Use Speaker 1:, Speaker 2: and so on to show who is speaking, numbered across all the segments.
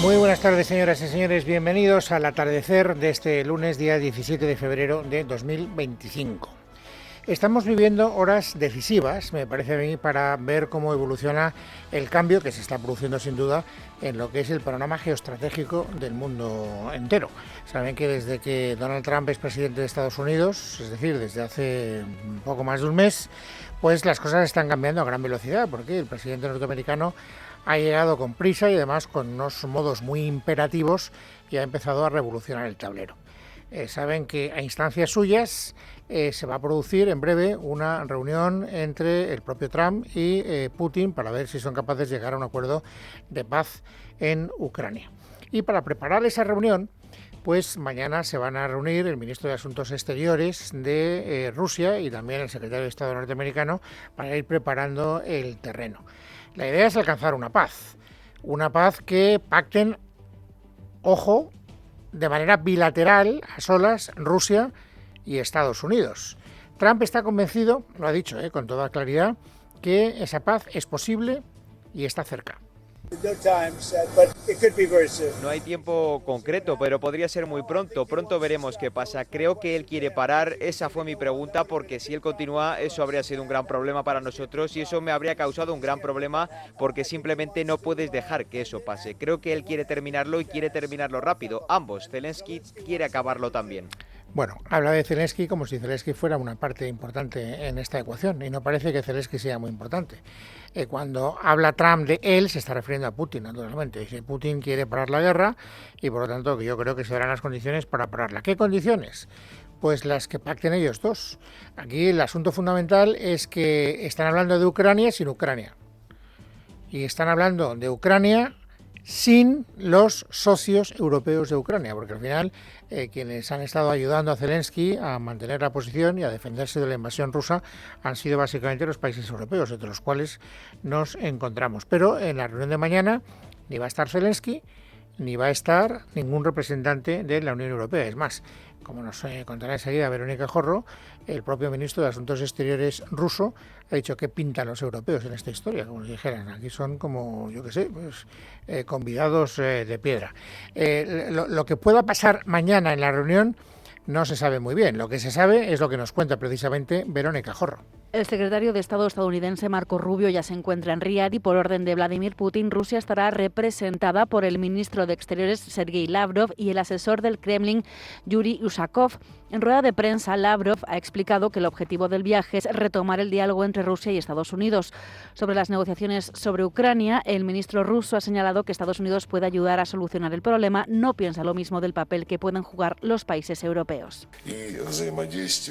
Speaker 1: Muy buenas tardes, señoras y señores. Bienvenidos al atardecer de este lunes, día 17 de febrero de 2025. Estamos viviendo horas decisivas, me parece a mí, para ver cómo evoluciona el cambio que se está produciendo sin duda en lo que es el panorama geoestratégico del mundo entero. Saben que desde que Donald Trump es presidente de Estados Unidos, es decir, desde hace un poco más de un mes, pues las cosas están cambiando a gran velocidad, porque el presidente norteamericano ha llegado con prisa y además con unos modos muy imperativos y ha empezado a revolucionar el tablero. Saben que a instancias suyas se va a producir en breve una reunión entre el propio Trump y Putin para ver si son capaces de llegar a un acuerdo de paz en Ucrania. Y para preparar esa reunión, pues mañana se van a reunir el ministro de Asuntos Exteriores de Rusia y también el secretario de Estado norteamericano para ir preparando el terreno. La idea es alcanzar una paz que pacten, ojo, de manera bilateral, a solas, Rusia y Estados Unidos. Trump está convencido, lo ha dicho con toda claridad, que esa paz es posible y está cerca.
Speaker 2: No hay tiempo concreto, pero podría ser muy pronto. Pronto veremos qué pasa. Creo que él quiere parar. Esa fue mi pregunta, porque si él continúa, eso habría sido un gran problema para nosotros y eso me habría causado un gran problema porque simplemente no puedes dejar que eso pase. Creo que él quiere terminarlo y quiere terminarlo rápido. Ambos. Zelensky quiere acabarlo también.
Speaker 1: Bueno, habla de Zelensky como si Zelensky fuera una parte importante en esta ecuación y no parece que Zelensky sea muy importante. Cuando habla Trump de él, se está refiriendo a Putin, naturalmente. Dice, Putin quiere parar la guerra y por lo tanto yo creo que se darán las condiciones para pararla. ¿Qué condiciones? Pues las que pacten ellos dos. Aquí el asunto fundamental es que están hablando de Ucrania sin Ucrania. Y están hablando de Ucrania sin los socios europeos de Ucrania, porque al final quienes han estado ayudando a Zelensky a mantener la posición y a defenderse de la invasión rusa han sido básicamente los países europeos, entre los cuales nos encontramos. Pero en la reunión de mañana ni va a estar Zelensky, ni va a estar ningún representante de la Unión Europea. Es más, como nos contará enseguida Verónica Jorro, el propio ministro de Asuntos Exteriores ruso ha dicho que pintan los europeos en esta historia, como si dijeran, aquí son como, yo qué sé, pues, convidados de piedra. Lo que pueda pasar mañana en la reunión no se sabe muy bien. Lo que se sabe es lo que nos cuenta precisamente Verónica Jorro.
Speaker 3: El secretario de Estado estadounidense Marco Rubio ya se encuentra en Riad y por orden de Vladimir Putin, Rusia estará representada por el ministro de Exteriores Sergei Lavrov y el asesor del Kremlin Yuri Ushakov. En rueda de prensa, Lavrov ha explicado que el objetivo del viaje es retomar el diálogo entre Rusia y Estados Unidos. Sobre las negociaciones sobre Ucrania, el ministro ruso ha señalado que Estados Unidos puede ayudar a solucionar el problema. No piensa lo mismo del papel que pueden jugar los países europeos.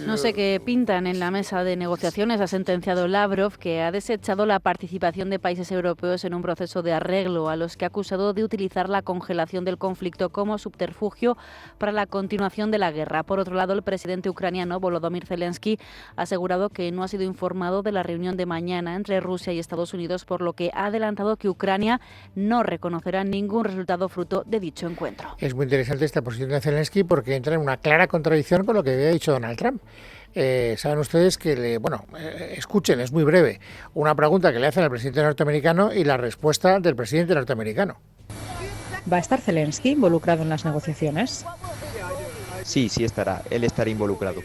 Speaker 3: No sé qué pintan en la mesa de negociaciones, ha sentenciado Lavrov, que ha desechado la participación de países europeos en un proceso de arreglo, a los que ha acusado de utilizar la congelación del conflicto como subterfugio para la continuación de la guerra. Por otro lado, el presidente ucraniano Volodymyr Zelensky ha asegurado que no ha sido informado de la reunión de mañana entre Rusia y Estados Unidos, por lo que ha adelantado que Ucrania no reconocerá ningún resultado fruto de dicho encuentro.
Speaker 1: Es muy interesante esta posición de Zelensky porque entra en una clara contradicción con lo que había dicho Donald Trump. Saben ustedes que, escuchen, es muy breve, una pregunta que le hacen al presidente norteamericano y la respuesta del presidente norteamericano.
Speaker 4: ¿Va a estar Zelensky involucrado en las negociaciones?
Speaker 2: Sí estará. Él estará involucrado.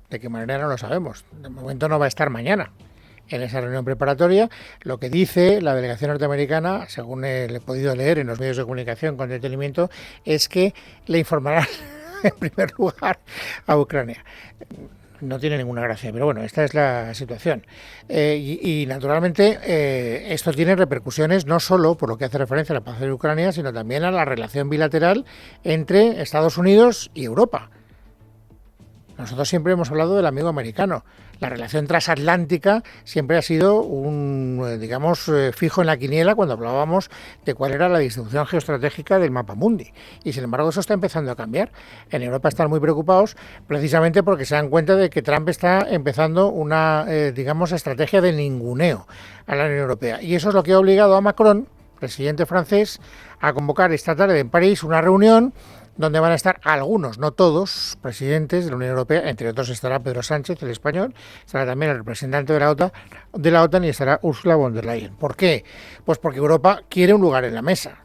Speaker 1: ¿De qué manera? No lo sabemos. De momento no va a estar mañana en esa reunión preparatoria. Lo que dice la delegación norteamericana, según le he podido leer en los medios de comunicación con detenimiento, es que le informarán en primer lugar a Ucrania. No tiene ninguna gracia, pero bueno, esta es la situación. Y naturalmente esto tiene repercusiones no solo por lo que hace referencia a la paz de Ucrania, sino también a la relación bilateral entre Estados Unidos y Europa. Nosotros siempre hemos hablado del amigo americano. La relación transatlántica siempre ha sido fijo en la quiniela cuando hablábamos de cuál era la distribución geoestratégica del mapa mundi. Y sin embargo eso está empezando a cambiar. En Europa están muy preocupados precisamente porque se dan cuenta de que Trump está empezando una, estrategia de ninguneo a la Unión Europea. Y eso es lo que ha obligado a Macron, presidente francés, a convocar esta tarde en París una reunión donde van a estar algunos, no todos, presidentes de la Unión Europea. Entre otros estará Pedro Sánchez, el español, estará también el representante de la OTAN y estará Ursula von der Leyen. ¿Por qué? Pues porque Europa quiere un lugar en la mesa.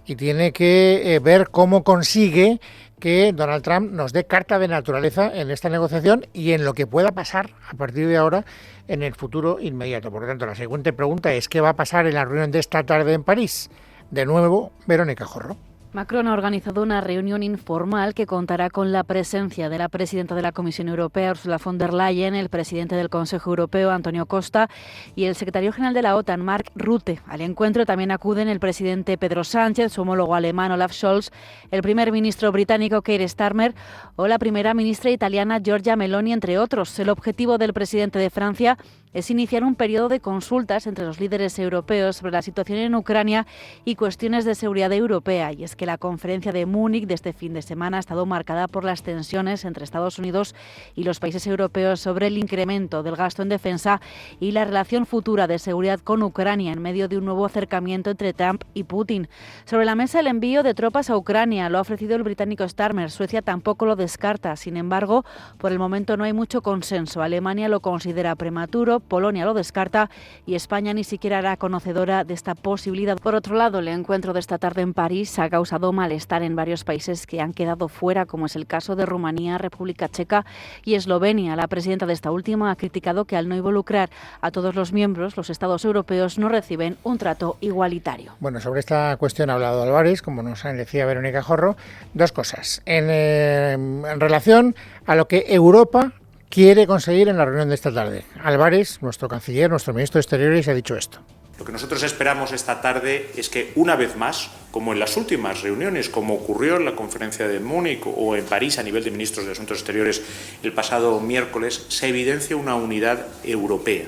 Speaker 1: y tiene que ver cómo consigue que Donald Trump nos dé carta de naturaleza en esta negociación y en lo que pueda pasar a partir de ahora en el futuro inmediato. Por lo tanto, la siguiente pregunta es: ¿qué va a pasar en la reunión de esta tarde en París? De nuevo, Verónica Jorro.
Speaker 3: Macron ha organizado una reunión informal que contará con la presencia de la presidenta de la Comisión Europea, Ursula von der Leyen, el presidente del Consejo Europeo, Antonio Costa, y el secretario general de la OTAN, Mark Rutte. Al encuentro también acuden el presidente Pedro Sánchez, su homólogo alemán Olaf Scholz, el primer ministro británico Keir Starmer o la primera ministra italiana Giorgia Meloni, entre otros. El objetivo del presidente de Francia es iniciar un periodo de consultas entre los líderes europeos sobre la situación en Ucrania y cuestiones de seguridad europea. Y es que la conferencia de Múnich de este fin de semana ha estado marcada por las tensiones entre Estados Unidos y los países europeos sobre el incremento del gasto en defensa y la relación futura de seguridad con Ucrania en medio de un nuevo acercamiento entre Trump y Putin. Sobre la mesa el envío de tropas a Ucrania lo ha ofrecido el británico Starmer. Suecia tampoco lo descarta. Sin embargo, por el momento no hay mucho consenso. Alemania lo considera prematuro, Polonia lo descarta y España ni siquiera era conocedora de esta posibilidad. Por otro lado, el encuentro de esta tarde en París ha causado malestar en varios países que han quedado fuera, como es el caso de Rumanía, República Checa y Eslovenia. La presidenta de esta última ha criticado que al no involucrar a todos los miembros, los Estados europeos no reciben un trato igualitario.
Speaker 1: Bueno, sobre esta cuestión ha hablado Álvarez, como nos decía Verónica Jorro. Dos cosas. En relación a lo que Europa quiere conseguir en la reunión de esta tarde. Álvarez, nuestro canciller, nuestro ministro de Exteriores, ha dicho esto.
Speaker 5: Lo que nosotros esperamos esta tarde es que, una vez más, como en las últimas reuniones, como ocurrió en la conferencia de Múnich o en París a nivel de ministros de Asuntos Exteriores el pasado miércoles, se evidencie una unidad europea,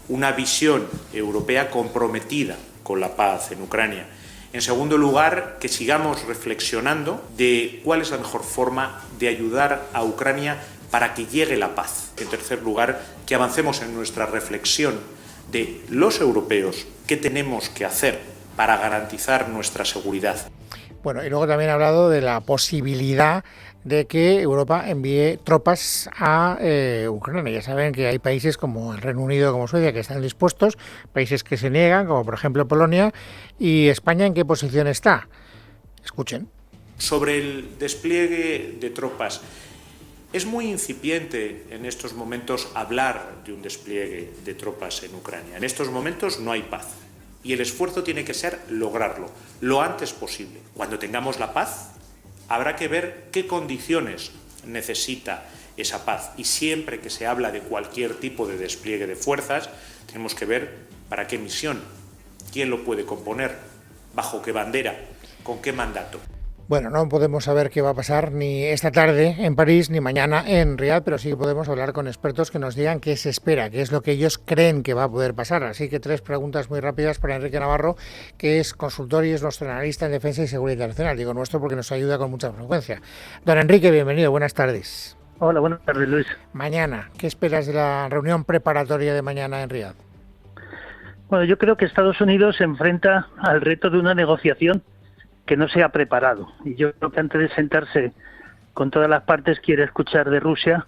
Speaker 5: una visión europea comprometida con la paz en Ucrania. En segundo lugar, que sigamos reflexionando de cuál es la mejor forma de ayudar a Ucrania para que llegue la paz. En tercer lugar, que avancemos en nuestra reflexión de los europeos, qué tenemos que hacer para garantizar nuestra seguridad.
Speaker 1: Bueno, y luego también ha hablado de la posibilidad de que Europa envíe tropas a Ucrania. Ya saben que hay países como el Reino Unido, como Suecia, que están dispuestos, países que se niegan, como por ejemplo Polonia, y España, ¿en qué posición está? Escuchen.
Speaker 5: Sobre el despliegue de tropas, es muy incipiente en estos momentos hablar de un despliegue de tropas en Ucrania. En estos momentos no hay paz y el esfuerzo tiene que ser lograrlo lo antes posible. Cuando tengamos la paz, habrá que ver qué condiciones necesita esa paz, y siempre que se habla de cualquier tipo de despliegue de fuerzas, tenemos que ver para qué misión, quién lo puede componer, bajo qué bandera, con qué mandato.
Speaker 1: Bueno, no podemos saber qué va a pasar ni esta tarde en París ni mañana en Riad, pero sí podemos hablar con expertos que nos digan qué se espera, qué es lo que ellos creen que va a poder pasar. Así que 3 preguntas muy rápidas para Enrique Navarro, que es consultor y es nuestro analista en defensa y seguridad internacional. Digo nuestro porque nos ayuda con mucha frecuencia. Don Enrique, bienvenido, buenas tardes.
Speaker 6: Hola, buenas tardes, Luis.
Speaker 1: Mañana, ¿qué esperas de la reunión preparatoria de mañana en Riad?
Speaker 6: Bueno, yo creo que Estados Unidos se enfrenta al reto de una negociación que no se ha preparado. Y yo creo que antes de sentarse con todas las partes quiere escuchar de Rusia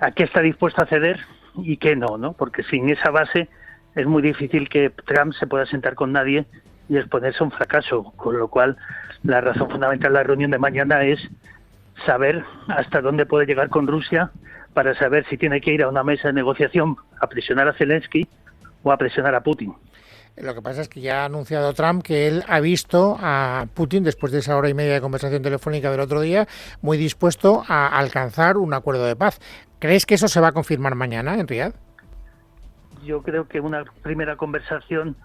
Speaker 6: a qué está dispuesta a ceder y qué no, ¿no? Porque sin esa base es muy difícil que Trump se pueda sentar con nadie y exponerse a un fracaso. Con lo cual, la razón fundamental de la reunión de mañana es saber hasta dónde puede llegar con Rusia para saber si tiene que ir a una mesa de negociación a presionar a Zelensky o a presionar a Putin.
Speaker 1: Lo que pasa es que ya ha anunciado Trump que él ha visto a Putin, después de esa hora y media de conversación telefónica del otro día, muy dispuesto a alcanzar un acuerdo de paz. ¿Crees que eso se va a confirmar mañana en Riad?
Speaker 6: Yo creo que una primera conversación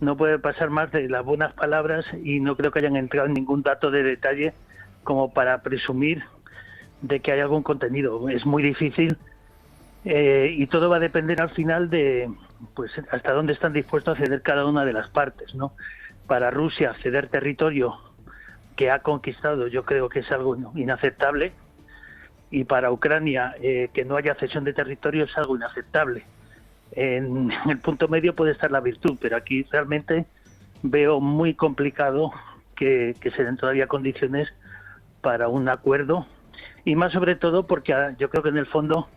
Speaker 6: no puede pasar más de las buenas palabras y no creo que hayan entrado en ningún dato de detalle como para presumir de que hay algún contenido. Es muy difícil y todo va a depender al final de pues hasta dónde están dispuestos a ceder cada una de las partes, ¿no? Para Rusia ceder territorio que ha conquistado yo creo que es algo inaceptable, y para Ucrania que no haya cesión de territorio es algo inaceptable. En el punto medio puede estar la virtud, pero aquí realmente veo muy complicado que se den todavía condiciones para un acuerdo, y más sobre todo porque yo creo que en el fondo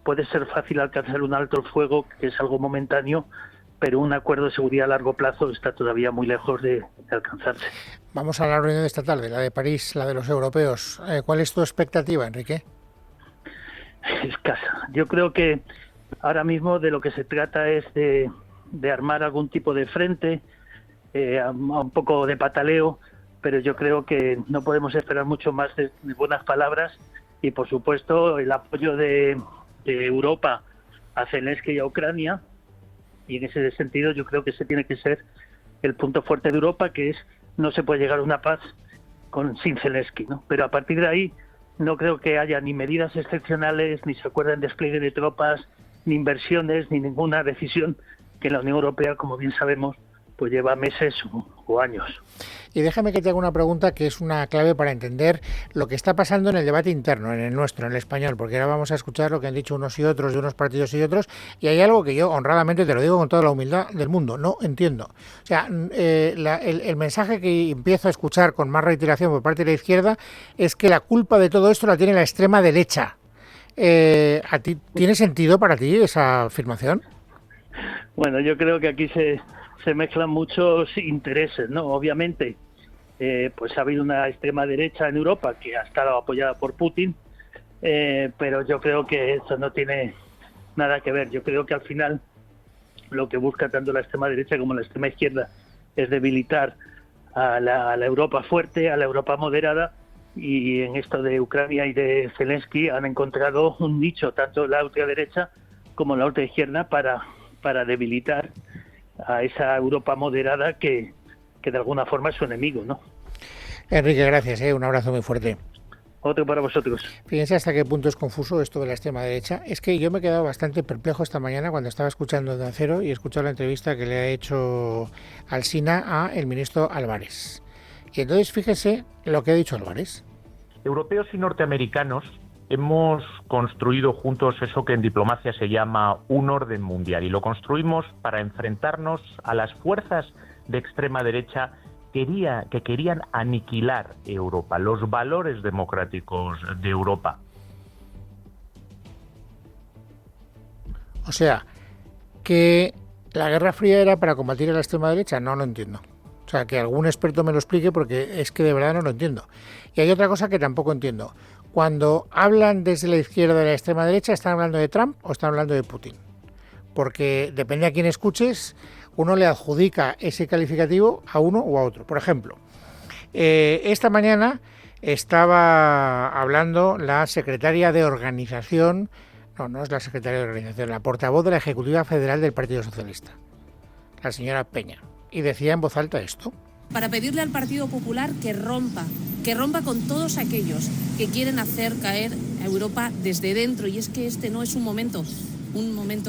Speaker 6: puede ser fácil alcanzar un alto el fuego, que es algo momentáneo, pero un acuerdo de seguridad a largo plazo está todavía muy lejos de alcanzarse.
Speaker 1: Vamos a la reunión de esta tarde, la de París, la de los europeos. ¿Cuál es tu expectativa, Enrique?
Speaker 6: Escasa. Yo creo que ahora mismo de lo que se trata es de armar algún tipo de frente, a un poco de pataleo, pero yo creo que no podemos esperar mucho más de buenas palabras y, por supuesto, el apoyo de Europa a Zelensky y a Ucrania. Y en ese sentido yo creo que ese tiene que ser el punto fuerte de Europa, que es no se puede llegar a una paz sin Zelensky, ¿no? Pero a partir de ahí no creo que haya ni medidas excepcionales, ni se acuerden despliegue de tropas, ni inversiones, ni ninguna decisión que la Unión Europea, como bien sabemos, pues lleva meses o años.
Speaker 1: Y déjame que te haga una pregunta que es una clave para entender lo que está pasando en el debate interno, en el nuestro, en el español, porque ahora vamos a escuchar lo que han dicho unos y otros, de unos partidos y otros, y hay algo que yo honradamente te lo digo con toda la humildad del mundo, no entiendo. O sea, el mensaje que empiezo a escuchar con más reiteración por parte de la izquierda es que la culpa de todo esto la tiene la extrema derecha. ¿A ti tiene sentido para ti esa afirmación?
Speaker 6: Bueno, yo creo que aquí se mezclan muchos intereses, ¿no? Obviamente, pues ha habido una extrema derecha en Europa que ha estado apoyada por Putin, pero yo creo que eso no tiene nada que ver. Yo creo que al final lo que busca tanto la extrema derecha como la extrema izquierda es debilitar a la Europa fuerte, a la Europa moderada, y en esto de Ucrania y de Zelensky han encontrado un nicho, tanto la ultraderecha como la ultraizquierda, para debilitar a esa Europa moderada que de alguna forma es su enemigo, ¿no?
Speaker 1: Enrique, gracias, un abrazo muy fuerte.
Speaker 6: Otro para vosotros.
Speaker 1: Fíjense hasta qué punto es confuso esto de la extrema derecha. Es que yo me he quedado bastante perplejo esta mañana cuando estaba escuchando de Acero y he escuchado la entrevista que le ha hecho Alsina a el ministro Álvarez. Y entonces fíjese lo que ha dicho Álvarez.
Speaker 7: Europeos y norteamericanos hemos construido juntos eso que en diplomacia se llama un orden mundial, y lo construimos para enfrentarnos a las fuerzas de extrema derecha que querían aniquilar Europa, los valores democráticos de Europa.
Speaker 1: O sea, que la Guerra Fría era para combatir a la extrema derecha, no lo entiendo. O sea, que algún experto me lo explique, porque es que de verdad no lo entiendo. Y hay otra cosa que tampoco entiendo. Cuando hablan desde la izquierda de la extrema derecha, ¿están hablando de Trump o están hablando de Putin? Porque depende a quién escuches, uno le adjudica ese calificativo a uno o a otro. Por ejemplo, esta mañana estaba hablando la secretaria de organización, no es la secretaria de organización, la portavoz de la Ejecutiva Federal del Partido Socialista, la señora Peña, y decía en voz alta esto.
Speaker 8: Para pedirle al Partido Popular que rompa con todos aquellos que quieren hacer caer a Europa desde dentro. Y es que este no es un momento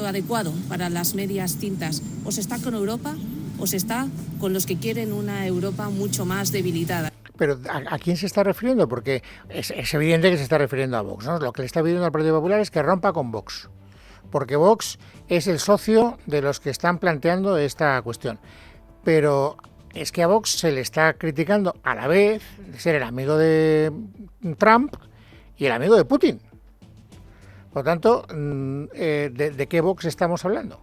Speaker 8: adecuado para las medias tintas. O se está con Europa o se está con los que quieren una Europa mucho más debilitada.
Speaker 1: Pero ¿a quién se está refiriendo? Porque es evidente que se está refiriendo a Vox, ¿no? Lo que le está pidiendo al Partido Popular es que rompa con Vox, porque Vox es el socio de los que están planteando esta cuestión. Pero es que a Vox se le está criticando a la vez de ser el amigo de Trump y el amigo de Putin. Por lo tanto, ¿de qué Vox estamos hablando?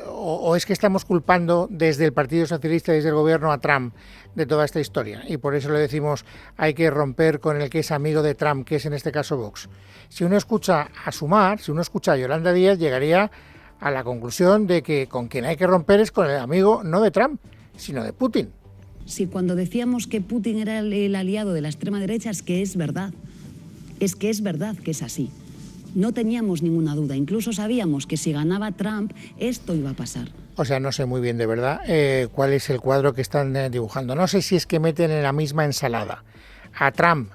Speaker 1: ¿O es que estamos culpando desde el Partido Socialista y desde el gobierno a Trump de toda esta historia? Y por eso le decimos hay que romper con el que es amigo de Trump, que es en este caso Vox. Si uno escucha a Sumar, si uno escucha a Yolanda Díaz, llegaría a la conclusión de que con quien hay que romper es con el amigo no de Trump, sino de Putin.
Speaker 9: Sí, cuando decíamos que Putin era el aliado de la extrema derecha, es que es verdad. Es que es así. No teníamos ninguna duda. Incluso sabíamos que si ganaba Trump, esto iba a pasar.
Speaker 1: O sea, no sé muy bien de verdad cuál es el cuadro que están dibujando. No sé si es que meten en la misma ensalada a Trump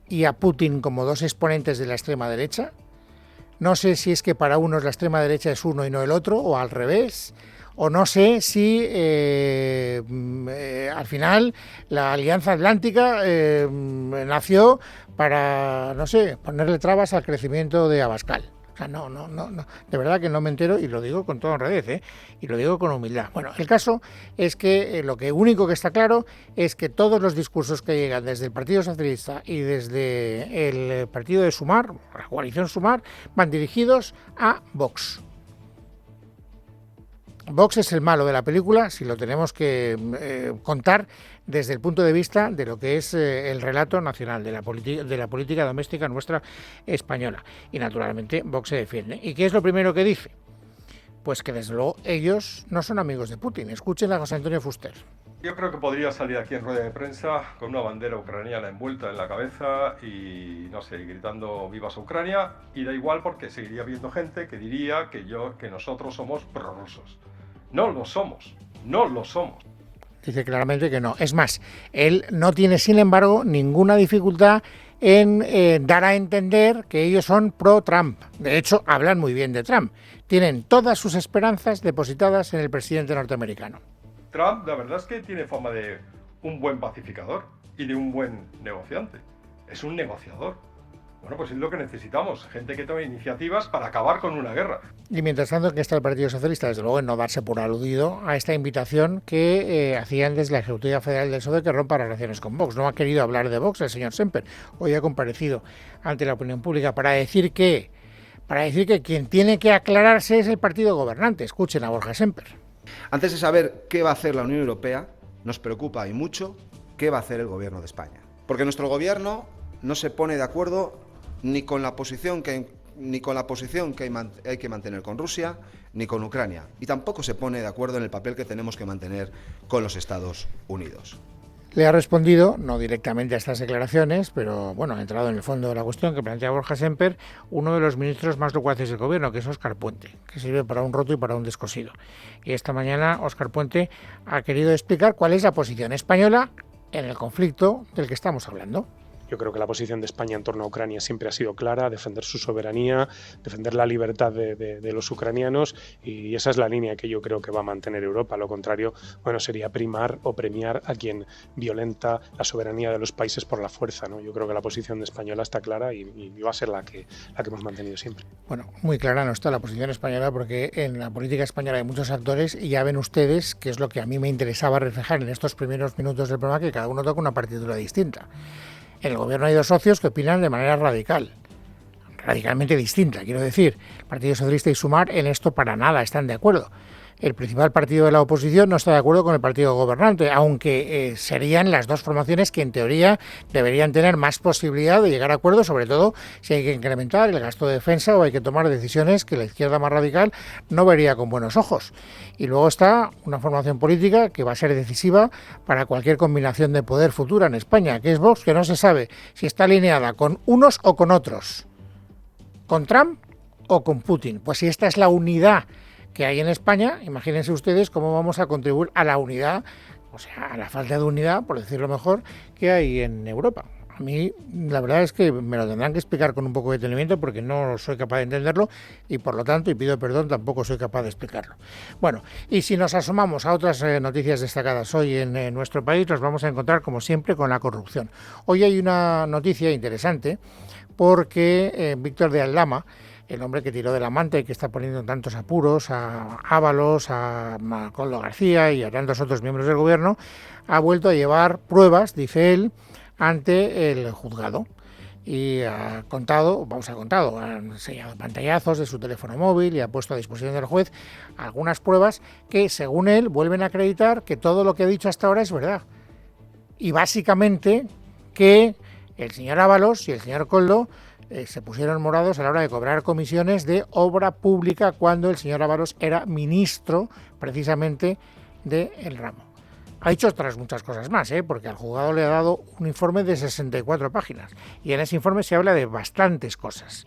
Speaker 1: y a Putin como dos exponentes de la extrema derecha. No sé si es que para unos la extrema derecha es uno y no el otro, o al revés. O no sé si al final la Alianza Atlántica nació para, no sé, ponerle trabas al crecimiento de Abascal. O sea, no, de verdad que no me entero, y lo digo con toda honradez, y lo digo con humildad. Bueno, el caso es que lo único que está claro es que todos los discursos que llegan desde el Partido Socialista y desde el partido de Sumar, la coalición Sumar, van dirigidos a Vox. Vox es el malo de la película, si lo tenemos que contar desde el punto de vista de lo que es el relato nacional de la política doméstica nuestra española. Y naturalmente Vox se defiende. ¿Y qué es lo primero que dice? Pues que desde luego ellos no son amigos de Putin. Escuchen a José Antonio Fuster.
Speaker 10: Yo creo que podría salir aquí en rueda de prensa con una bandera ucraniana envuelta en la cabeza y, no sé, gritando vivas Ucrania, y da igual porque seguiría viendo gente que diría que nosotros somos prorrusos. No lo somos, no lo somos.
Speaker 1: Dice claramente que no. Es más, él no tiene, sin embargo, ninguna dificultad en dar a entender que ellos son pro-Trump. De hecho, hablan muy bien de Trump. Tienen todas sus esperanzas depositadas en el presidente norteamericano.
Speaker 10: Trump, la verdad es que tiene fama de un buen pacificador y de un buen negociante. Es un negociador. Bueno, pues es lo que necesitamos, gente que tome iniciativas para acabar con una guerra.
Speaker 1: Y mientras tanto, que está el Partido Socialista, desde luego, en no darse por aludido a esta invitación que hacían desde la Ejecutiva Federal del PSOE que rompa relaciones con Vox. No ha querido hablar de Vox el señor Semper. Hoy ha comparecido ante la opinión pública para decir que quien tiene que aclararse es el partido gobernante. Escuchen a Borja Semper.
Speaker 11: Antes de saber qué va a hacer la Unión Europea, nos preocupa y mucho qué va a hacer el Gobierno de España. Porque nuestro Gobierno no se pone de acuerdo ni con la posición que hay que mantener con Rusia, ni con Ucrania. Y tampoco se pone de acuerdo en el papel que tenemos que mantener con los Estados Unidos.
Speaker 1: Le ha respondido, no directamente a estas declaraciones, pero bueno, ha entrado en el fondo de la cuestión que plantea Borja Semper, uno de los ministros más locuaces del gobierno, que es Óscar Puente, que sirve para un roto y para un descosido. Y esta mañana Óscar Puente ha querido explicar cuál es la posición española en el conflicto del que estamos hablando.
Speaker 12: Yo creo que la posición de España en torno a Ucrania siempre ha sido clara, defender su soberanía, defender la libertad de los ucranianos, y esa es la línea que yo creo que va a mantener Europa. Lo contrario, bueno, sería primar o premiar a quien violenta la soberanía de los países por la fuerza, ¿no? Yo creo que la posición española está clara y va a ser la que hemos mantenido siempre.
Speaker 1: Bueno, muy clara no está la posición española, porque en la política española hay muchos actores y ya ven ustedes, que es lo que a mí me interesaba reflejar en estos primeros minutos del programa, que cada uno toca una partitura distinta. En el gobierno hay dos socios que opinan de manera radicalmente distinta. Quiero decir, el Partido Socialista y Sumar en esto para nada están de acuerdo. El principal partido de la oposición no está de acuerdo con el partido gobernante, aunque serían las dos formaciones que en teoría deberían tener más posibilidad de llegar a acuerdos, sobre todo si hay que incrementar el gasto de defensa o hay que tomar decisiones que la izquierda más radical no vería con buenos ojos. Y luego está una formación política que va a ser decisiva para cualquier combinación de poder futura en España, que es Vox, que no se sabe si está alineada con unos o con otros, con Trump o con Putin. Pues si esta es la unidad que hay en España, imagínense ustedes cómo vamos a contribuir a la unidad, o sea, a la falta de unidad, por decirlo mejor, que hay en Europa. A mí, la verdad es que me lo tendrán que explicar con un poco de detenimiento, porque no soy capaz de entenderlo y, por lo tanto, y pido perdón, tampoco soy capaz de explicarlo. Bueno, y si nos asomamos a otras noticias destacadas hoy en nuestro país, nos vamos a encontrar, como siempre, con la corrupción. Hoy hay una noticia interesante, porque Víctor de Aldama, el hombre que tiró del amante y que está poniendo en tantos apuros a Ábalos, a Koldo García y a tantos otros miembros del gobierno, ha vuelto a llevar pruebas, dice él, ante el juzgado. Y ha enseñado pantallazos de su teléfono móvil y ha puesto a disposición del juez algunas pruebas que, según él, vuelven a acreditar que todo lo que ha dicho hasta ahora es verdad. Y básicamente que el señor Ábalos y el señor Koldo se pusieron morados a la hora de cobrar comisiones de obra pública cuando el señor Ábalos era ministro precisamente del ramo. Ha dicho otras muchas cosas más, porque al juzgado le ha dado un informe de 64 páginas y en ese informe se habla de bastantes cosas.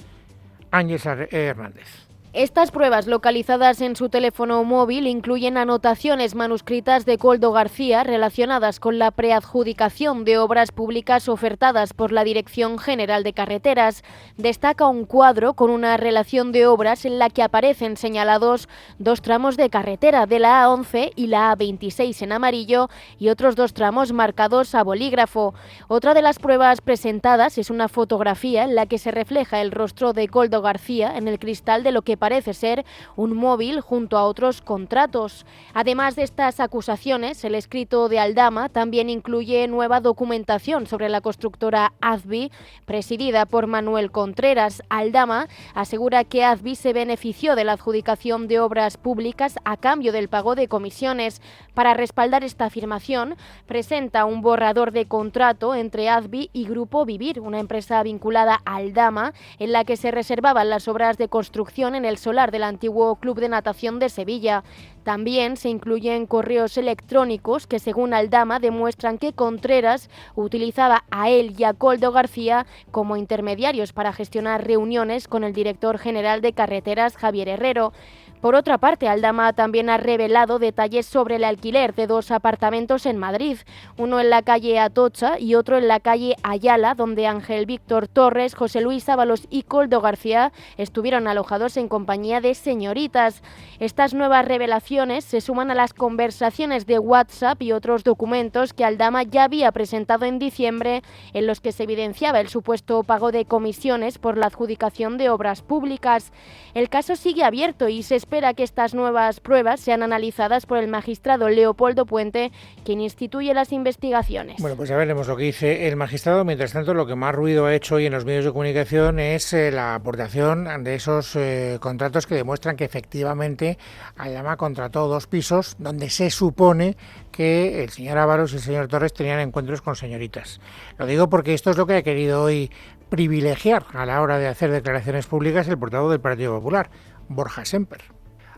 Speaker 1: Ángeles Hernández.
Speaker 13: Estas pruebas localizadas en su teléfono móvil incluyen anotaciones manuscritas de Koldo García relacionadas con la preadjudicación de obras públicas ofertadas por la Dirección General de Carreteras. Destaca un cuadro con una relación de obras en la que aparecen señalados dos tramos de carretera de la A11 y la A26 en amarillo y otros dos tramos marcados a bolígrafo. Otra de las pruebas presentadas es una fotografía en la que se refleja el rostro de Koldo García en el cristal de lo que parece ser un móvil junto a otros contratos. Además de estas acusaciones, el escrito de Aldama también incluye nueva documentación sobre la constructora AZBI, presidida por Manuel Contreras. Aldama asegura que AZBI se benefició de la adjudicación de obras públicas a cambio del pago de comisiones. Para respaldar esta afirmación, presenta un borrador de contrato entre AZBI y Grupo Vivir, una empresa vinculada a Aldama, en la que se reservaban las obras de construcción en el solar del antiguo Club de Natación de Sevilla. También se incluyen correos electrónicos que, según Aldama, demuestran que Contreras utilizaba a él y a Koldo García como intermediarios para gestionar reuniones con el director general de Carreteras, Javier Herrero. Por otra parte, Aldama también ha revelado detalles sobre el alquiler de 2 apartamentos en Madrid, uno en la calle Atocha y otro en la calle Ayala, donde Ángel Víctor Torres, José Luis Ábalos y Koldo García estuvieron alojados en compañía de señoritas. Estas nuevas revelaciones se suman a las conversaciones de WhatsApp y otros documentos que Aldama ya había presentado en diciembre, en los que se evidenciaba el supuesto pago de comisiones por la adjudicación de obras públicas. El caso sigue abierto y se espera que estas nuevas pruebas sean analizadas por el magistrado Leopoldo Puente, quien instituye las investigaciones.
Speaker 1: Bueno, pues ya veremos lo que dice el magistrado. Mientras tanto, lo que más ruido ha hecho hoy en los medios de comunicación es la aportación de esos contratos que demuestran que efectivamente Aldama contrató 2 pisos donde se supone que el señor Ábalos y el señor Torres tenían encuentros con señoritas. Lo digo porque esto es lo que ha querido hoy privilegiar a la hora de hacer declaraciones públicas el portavoz del Partido Popular, Borja Semper.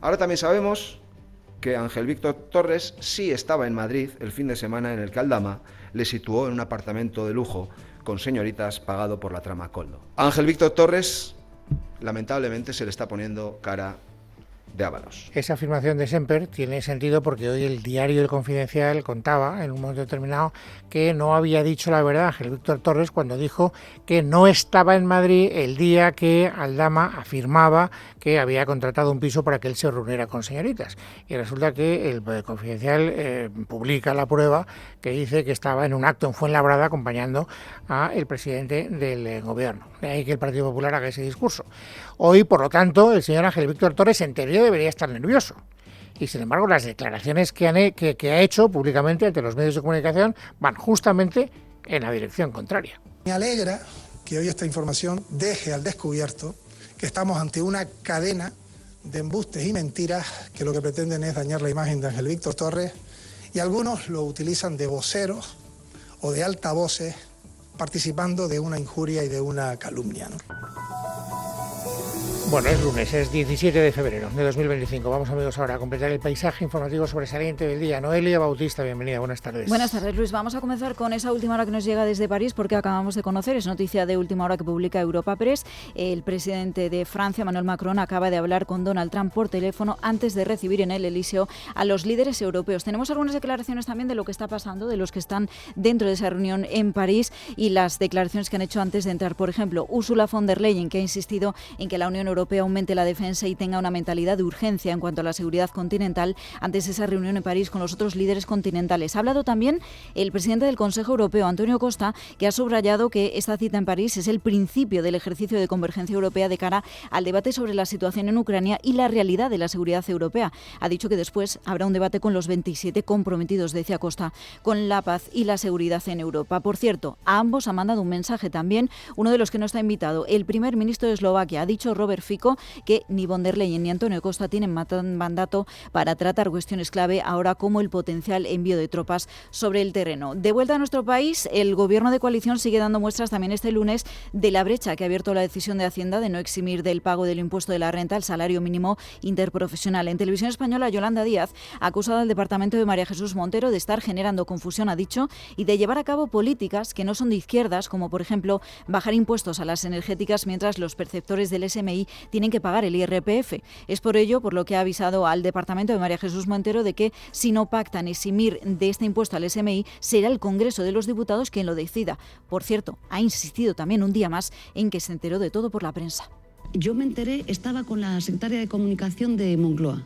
Speaker 11: Ahora también sabemos que Ángel Víctor Torres sí estaba en Madrid el fin de semana en el que Aldama le situó en un apartamento de lujo con señoritas pagado por la trama Koldo. A Ángel Víctor Torres, lamentablemente, se le está poniendo cara de Ábalos.
Speaker 1: Esa afirmación de Semper tiene sentido porque hoy el diario El Confidencial contaba en un momento determinado que no había dicho la verdad Ángel Víctor Torres cuando dijo que no estaba en Madrid el día que Aldama afirmaba que había contratado un piso para que él se reuniera con señoritas. Y resulta que el Confidencial publica la prueba que dice que estaba en un acto en Fuenlabrada acompañando al presidente del gobierno. De ahí que el Partido Popular haga ese discurso. Hoy, por lo tanto, el señor Ángel Víctor Torres en teoría debería estar nervioso. Y sin embargo, las declaraciones que ha hecho públicamente ante los medios de comunicación van justamente en la dirección contraria.
Speaker 14: Me alegra que hoy esta información deje al descubierto que estamos ante una cadena de embustes y mentiras que lo que pretenden es dañar la imagen de Ángel Víctor Torres, y algunos lo utilizan de voceros o de altavoces participando de una injuria y de una calumnia, ¿no?
Speaker 1: Bueno, es lunes, es 17 de febrero de 2025. Vamos, amigos, ahora a completar el paisaje informativo sobresaliente del día. Noelia Bautista, bienvenida, buenas tardes.
Speaker 15: Buenas tardes, Luis. Vamos a comenzar con esa última hora que nos llega desde París, porque acabamos de conocer, es noticia de última hora que publica Europa Press, el presidente de Francia, Emmanuel Macron, acaba de hablar con Donald Trump por teléfono antes de recibir en el Elíseo a los líderes europeos. Tenemos algunas declaraciones también de lo que está pasando, de los que están dentro de esa reunión en París y las declaraciones que han hecho antes de entrar. Por ejemplo, Ursula von der Leyen, que ha insistido en que la Unión Europea aumente la defensa y tenga una mentalidad de urgencia en cuanto a la seguridad continental antes de esa reunión en París con los otros líderes continentales. Ha hablado también el presidente del Consejo Europeo, Antonio Costa, que ha subrayado que esta cita en París es el principio del ejercicio de convergencia europea de cara al debate sobre la situación en Ucrania y la realidad de la seguridad europea. Ha dicho que después habrá un debate con los 27 comprometidos, decía Costa, con la paz y la seguridad en Europa. Por cierto, a ambos ha mandado un mensaje también, uno de los que no está invitado, el primer ministro de Eslovaquia. Ha dicho Robert Fico que ni von der Leyen ni Antonio Costa tienen mandato para tratar cuestiones clave ahora como el potencial envío de tropas sobre el terreno. De vuelta a nuestro país, el gobierno de coalición sigue dando muestras también este lunes de la brecha que ha abierto la decisión de Hacienda de no eximir del pago del impuesto de la renta el salario mínimo interprofesional. En Televisión Española, Yolanda Díaz ha acusado al departamento de María Jesús Montero de estar generando confusión, ha dicho, y de llevar a cabo políticas que no son de izquierdas, como por ejemplo bajar impuestos a las energéticas mientras los perceptores del SMI tienen que pagar el IRPF. Es por ello por lo que ha avisado al departamento de María Jesús Montero de que si no pactan eximir de este impuesto al SMI, será el Congreso de los Diputados quien lo decida. Por cierto, ha insistido también un día más en que se enteró de todo por la prensa.
Speaker 9: Yo me enteré, estaba con la secretaria de Comunicación de Moncloa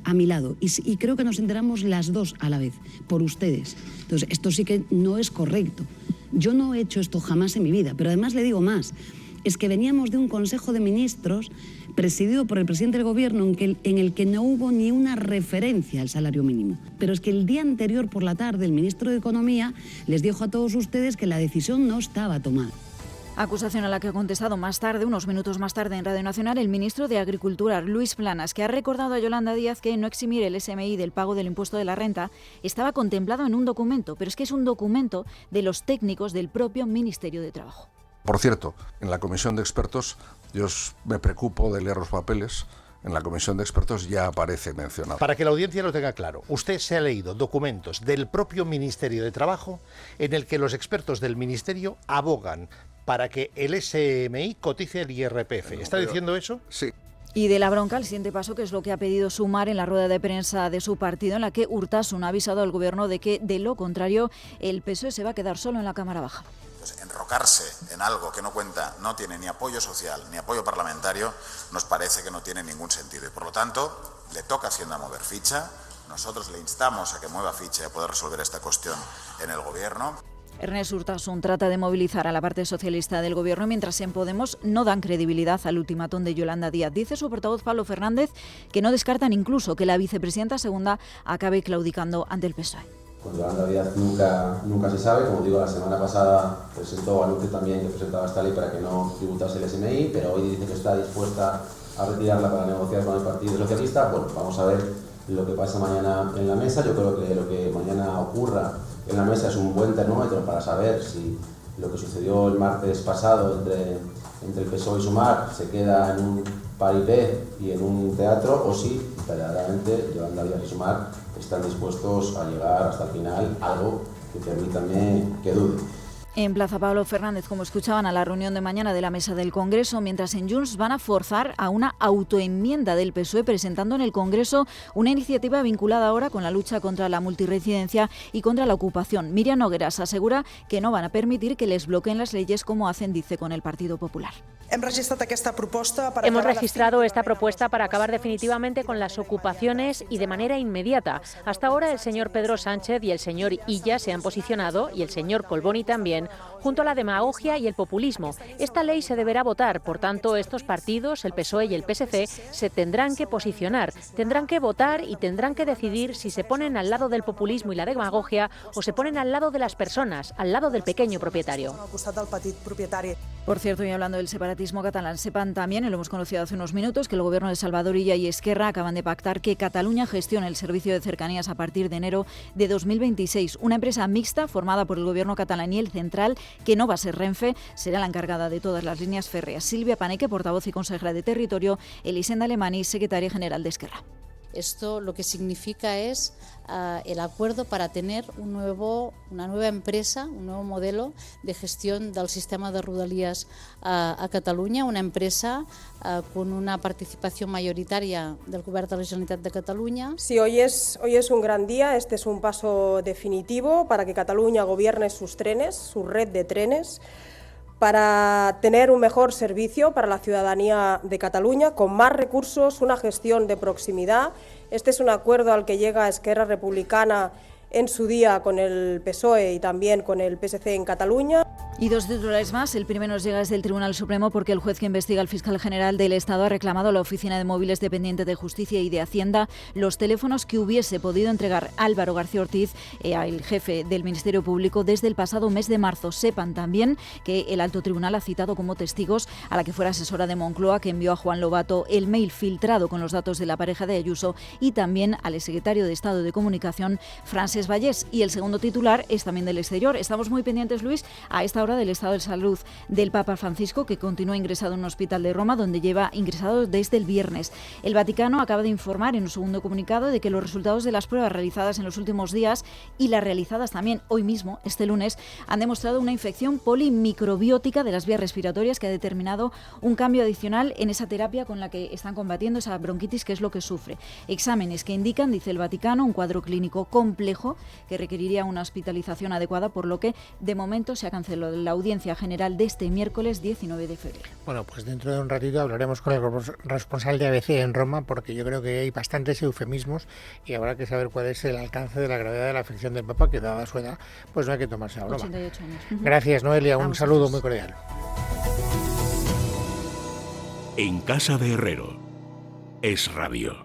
Speaker 9: a mi lado y creo que nos enteramos las dos a la vez, por ustedes. Entonces, esto sí que no es correcto. Yo no he hecho esto jamás en mi vida, pero además le digo más. Es que veníamos de un Consejo de Ministros presidido por el presidente del Gobierno, en el que no hubo ni una referencia al salario mínimo. Pero es que el día anterior por la tarde el ministro de Economía les dijo a todos ustedes que la decisión no estaba tomada.
Speaker 15: Acusación a la que ha contestado más tarde, unos minutos más tarde en Radio Nacional, el ministro de Agricultura, Luis Planas, que ha recordado a Yolanda Díaz que no eximir el SMI del pago del impuesto de la renta estaba contemplado en un documento, pero es que es un documento de los técnicos del propio Ministerio de Trabajo.
Speaker 16: Por cierto, en la comisión de expertos, yo me preocupo de leer los papeles. En la comisión de expertos ya aparece mencionado.
Speaker 17: Para que la audiencia lo tenga claro, usted se ha leído documentos del propio Ministerio de Trabajo en el que los expertos del Ministerio abogan para que el SMI cotice el IRPF. ¿Está diciendo eso?
Speaker 16: Sí.
Speaker 15: Y de la bronca, el siguiente paso, que es lo que ha pedido Sumar en la rueda de prensa de su partido, en la que Urtasun ha avisado al Gobierno de que, de lo contrario, el PSOE se va a quedar solo en la Cámara Baja.
Speaker 18: Pues enrocarse en algo que no cuenta, no tiene ni apoyo social ni apoyo parlamentario, nos parece que no tiene ningún sentido. Y por lo tanto, le toca a Hacienda mover ficha. Nosotros le instamos a que mueva ficha y a poder resolver esta cuestión en el Gobierno.
Speaker 15: Ernest Urtasun trata de movilizar a la parte socialista del Gobierno, mientras en Podemos no dan credibilidad al ultimátum de Yolanda Díaz. Dice su portavoz Pablo Fernández que no descartan incluso que la vicepresidenta segunda acabe claudicando ante el PSOE.
Speaker 19: Con Yolanda Díaz nunca se sabe. Como digo, la semana pasada anunció también que presentaba esta ley para que no tributase el SMI, pero hoy dice que está dispuesta a retirarla para negociar con el Partido Socialista. Bueno, vamos a ver lo que pasa mañana en la mesa. Yo creo que lo que mañana ocurra en la mesa es un buen termómetro para saber si lo que sucedió el martes pasado entre el PSOE y Sumar se queda en un paripé y en un teatro, o si verdaderamente Yolanda Díaz y Sumar están dispuestos a llegar hasta el final, algo que permítanme que dude.
Speaker 15: En Plaza Pablo Fernández, como escuchaban, a la reunión de mañana de la mesa del Congreso, mientras en Junts van a forzar a una autoenmienda del PSOE presentando en el Congreso una iniciativa vinculada ahora con la lucha contra la multiresidencia y contra la ocupación. Miriam Nogueras asegura que no van a permitir que les bloqueen las leyes como hacen, dice, con el Partido Popular.
Speaker 20: Hemos registrado esta propuesta para acabar definitivamente con las ocupaciones y de manera inmediata. Hasta ahora el señor Pedro Sánchez y el señor Illa se han posicionado, y el señor Colboni también, junto a la demagogia y el populismo. Esta ley se deberá votar, por tanto estos partidos, el PSOE y el PSC, se tendrán que posicionar, tendrán que votar y tendrán que decidir si se ponen al lado del populismo y la demagogia o se ponen al lado de las personas, al lado del pequeño propietario.
Speaker 15: Por cierto, y hablando del separatismo catalán, sepan también, y lo hemos conocido hace unos minutos, que el gobierno de Salvador Illa y Esquerra acaban de pactar que Cataluña gestione el servicio de cercanías a partir de enero de 2026. Una empresa mixta formada por el gobierno catalán y el central, que no va a ser Renfe, será la encargada de todas las líneas férreas. Silvia Paneque, portavoz y consejera de Territorio, Elisenda Alemany, secretaria general de Esquerra.
Speaker 21: Esto lo que significa es el acuerdo para tener una nueva empresa, un nuevo modelo de gestión del sistema de Rodalies a Cataluña, una empresa con una participación mayoritaria del Govern de la Generalitat de Cataluña.
Speaker 22: Sí, hoy es un gran día, este es un paso definitivo para que Cataluña gobierne sus trenes, su red de trenes, para tener un mejor servicio para la ciudadanía de Cataluña, con más recursos, una gestión de proximidad. Este es un acuerdo al que llega Esquerra Republicana en su día con el PSOE y también con el PSC en Cataluña.
Speaker 15: Y dos titulares más. El primero nos llega desde el Tribunal Supremo porque el juez que investiga al fiscal general del Estado ha reclamado a la Oficina de Móviles dependiente de Justicia y de Hacienda los teléfonos que hubiese podido entregar Álvaro García Ortiz, el jefe del Ministerio Público, desde el pasado mes de marzo. Sepan también que el alto tribunal ha citado como testigos a la que fuera asesora de Moncloa, que envió a Juan Lobato el mail filtrado con los datos de la pareja de Ayuso, y también al exsecretario de Estado de Comunicación, Francesc Vallès. Y el segundo titular es también del exterior. Estamos muy pendientes, Luis, a esta hora del estado de salud del Papa Francisco, que continúa ingresado en un hospital de Roma, donde lleva ingresado desde el viernes. El Vaticano acaba de informar en un segundo comunicado de que los resultados de las pruebas realizadas en los últimos días y las realizadas también hoy mismo, este lunes, han demostrado una infección polimicrobiótica de las vías respiratorias que ha determinado un cambio adicional en esa terapia con la que están combatiendo esa bronquitis, que es lo que sufre. Exámenes que indican, dice el Vaticano, un cuadro clínico complejo que requeriría una hospitalización adecuada, por lo que de momento se ha cancelado la audiencia general de este miércoles 19 de febrero.
Speaker 1: Bueno, pues dentro de un ratito hablaremos con el responsable de ABC en Roma, porque yo creo que hay bastantes eufemismos y habrá que saber cuál es el alcance de la gravedad de la afección del Papa, que dada su edad, pues no hay que tomarse a broma.
Speaker 15: 88 años.
Speaker 1: Gracias, Noelia, un saludo muy cordial.
Speaker 2: En casa de Herrero. Es Radio.